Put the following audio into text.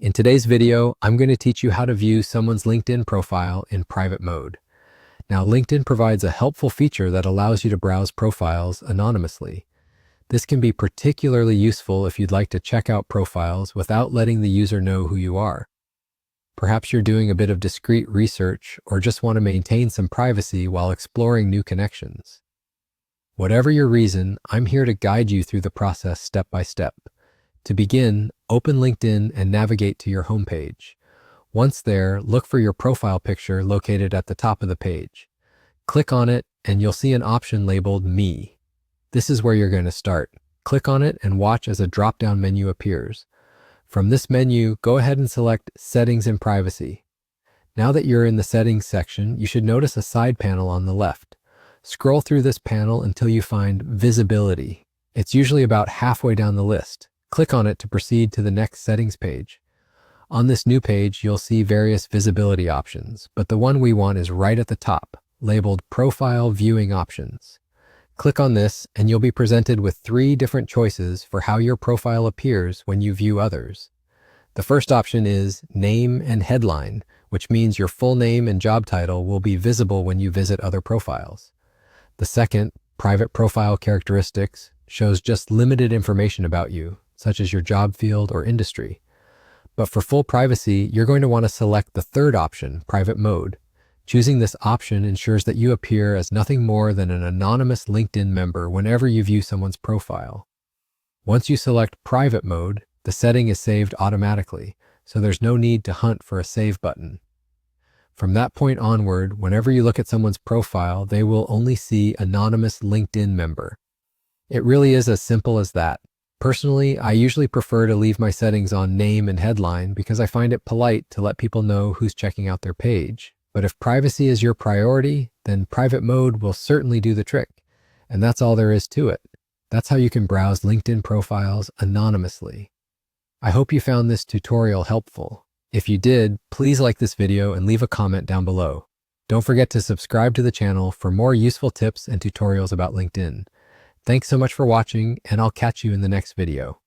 In today's video, I'm going to teach you how to view someone's LinkedIn profile in private mode. Now, LinkedIn provides a helpful feature that allows you to browse profiles anonymously. This can be particularly useful if you'd like to check out profiles without letting the user know who you are. Perhaps you're doing a bit of discreet research or just want to maintain some privacy while exploring new connections. Whatever your reason, I'm here to guide you through the process step by step. To begin, open LinkedIn and navigate to your homepage. Once there, look for your profile picture located at the top of the page. Click on it and you'll see an option labeled Me. This is where you're going to start. Click on it and watch as a drop-down menu appears. From this menu, go ahead and select Settings and Privacy. Now that you're in the Settings section, you should notice a side panel on the left. Scroll through this panel until you find Visibility. It's usually about halfway down the list. Click on it to proceed to the next settings page. On this new page, you'll see various visibility options, but the one we want is right at the top, labeled Profile Viewing Options. Click on this and you'll be presented with 3 different choices for how your profile appears when you view others. The first option is Name and Headline, which means your full name and job title will be visible when you visit other profiles. The second, Private Profile Characteristics, shows just limited information about you, such as your job field or industry. But for full privacy, you're going to want to select the third option, Private Mode. Choosing this option ensures that you appear as nothing more than an anonymous LinkedIn member whenever you view someone's profile. Once you select Private Mode, the setting is saved automatically, so there's no need to hunt for a Save button. From that point onward, whenever you look at someone's profile, they will only see Anonymous LinkedIn Member. It really is as simple as that. Personally, I usually prefer to leave my settings on Name and Headline because I find it polite to let people know who's checking out their page. But if privacy is your priority, then Private Mode will certainly do the trick. And that's all there is to it. That's how you can browse LinkedIn profiles anonymously. I hope you found this tutorial helpful. If you did, please like this video and leave a comment down below. Don't forget to subscribe to the channel for more useful tips and tutorials about LinkedIn. Thanks so much for watching, and I'll catch you in the next video.